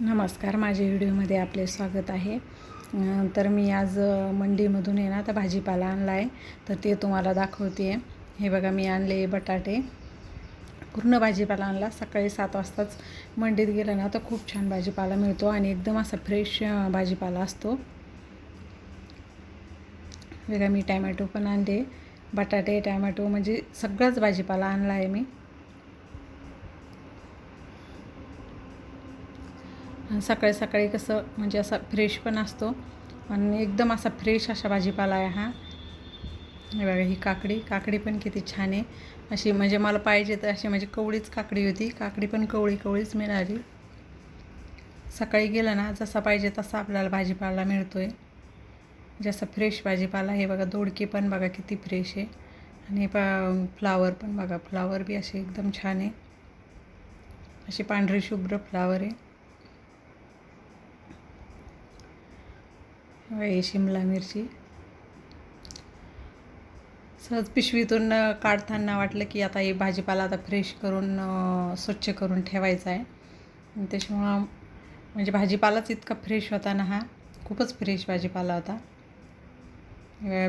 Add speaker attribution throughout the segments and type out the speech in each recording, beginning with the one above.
Speaker 1: नमस्कार, माझ्या व्हिडिओमध्ये आपले स्वागत आहे. तर मी आज मंडीमधून आहे ना तर भाजीपाला आणला आहे, तर ते तुम्हाला दाखवते आहे. हे बघा, मी आणले बटाटे. पूर्ण भाजीपाला आणला. सकाळी 7 वाजताच मंडीत गेलं ना तर खूप छान भाजीपाला मिळतो आणि एकदम असा फ्रेश भाजीपाला असतो. बघा, मी टॅमॅटो पण आणले. बटाटे, टॅमॅटो म्हणजे सगळाच भाजीपाला आणला आहे मी. सकाळी सकाळी कसं म्हणजे असा फ्रेश पण असतो आणि एकदम असा फ्रेश असा भाजीपाला आहे हा. हे बघा, ही काकडी पण किती छान आहे. अशी म्हणजे मला पाहिजे तर अशी म्हणजे कवळीच काकडी होती. काकडी पण कवळीच मिळाली. सकाळी गेलं ना जसा पाहिजे तसा आपल्याला भाजीपाला मिळतो आहे. जसा फ्रेश भाजीपाला. हे बघा, दोडके पण बघा किती फ्रेश आहे. आणि फ्लावर पण बघा, फ्लावर बी असे एकदम छान आहे. अशी पांढरी शुभ्र फ्लावर आहे. हे शिमला मिरची. सहज पिशवीतून काढताना वाटलं की आता हे भाजीपाला आता फ्रेश करून स्वच्छ करून ठेवायचा आहे. त्याच्यामुळं म्हणजे भाजीपालाच इतका फ्रेश होता ना, हा खूपच फ्रेश भाजीपाला होता.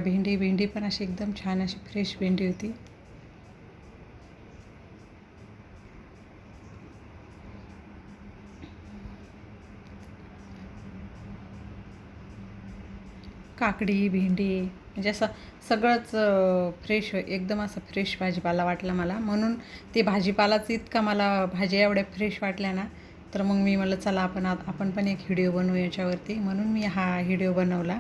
Speaker 1: भेंडी पण अशी एकदम छान अशी फ्रेश भेंडी होती. काकडी, भेंडी म्हणजे असं सगळंच फ्रेश एकदम असं फ्रेश भाजीपाला वाटला मला. म्हणून ते भाजीपालाच इतका मला भाज्या एवढ्या फ्रेश वाटल्या ना, तर मग मी म्हटलं चला आपण पण एक व्हिडिओ बनवू याच्यावरती. म्हणून मी हा व्हिडिओ बनवला.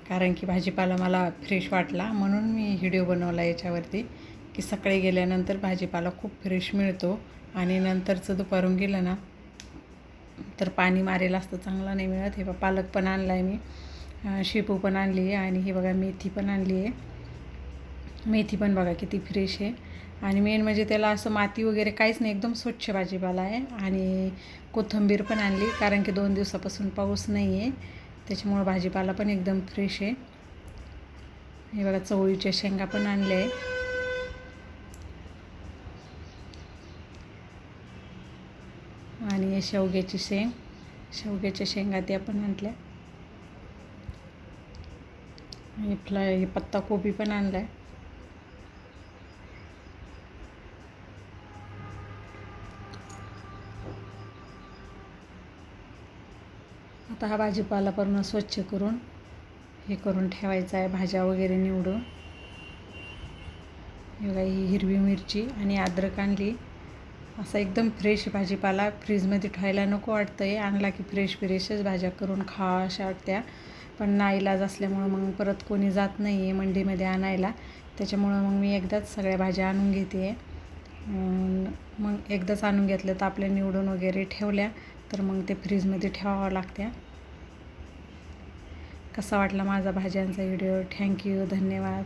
Speaker 1: कारण की भाजीपाला मला फ्रेश वाटला म्हणून मी व्हिडिओ बनवला याच्यावरती की सकाळी गेल्यानंतर भाजीपाला खूप फ्रेश मिळतो आणि नंतरचं दुपारून गेलं ना तर पाणी मारेल असतं, चांगला नाही मिळत. हे पालक पण आणला आहे मी. शेपू पण आणली आहे आणि हे बघा मेथी पण आणली आहे. मेथी पण बघा किती फ्रेश आहे. आणि मेन म्हणजे त्याला असं माती वगैरे काहीच नाही, एकदम स्वच्छ भाजीपाला आहे. आणि कोथिंबीर पण आणली कारण की 2 दिवसापासून पाऊस नाही आहे, त्याच्यामुळं भाजीपाला पण एकदम फ्रेश आहे. हे बघा, चवळीच्या शेंगा पण आणल्या आहे. आणि शेवग्याच्या शेंगा त्या पण आणल्या. आणि पत्ताकोबी पण आणला आहे. आता हा भाजीपाला पूर्ण स्वच्छ करून हे करून ठेवायचा आहे, भाज्या वगैरे निवडून. हे बघा, ही हिरवी मिरची आणि अद्रक आणली. असा एकदम फ्रेश भाजीपाला फ्रीजमध्ये ठेवायला नको वाटतं आहे. आणला की फ्रेशच भाज्या करून खावा अशा वाटत्या. पण नाईलाज असल्यामुळं मग परत कोणी जात नाही आहे मंडीमध्ये आणायला. त्याच्यामुळं मग मी एकदाच सगळ्या भाज्या आणून घेते आहे. मग एकदाच आणून घेतलं तर आपल्या निवडून वगैरे ठेवल्या तर मग ते फ्रीजमध्ये ठेवावं लागत्या. कसा वाटला माझा भाज्यांचा व्हिडिओ? थँक्यू, धन्यवाद.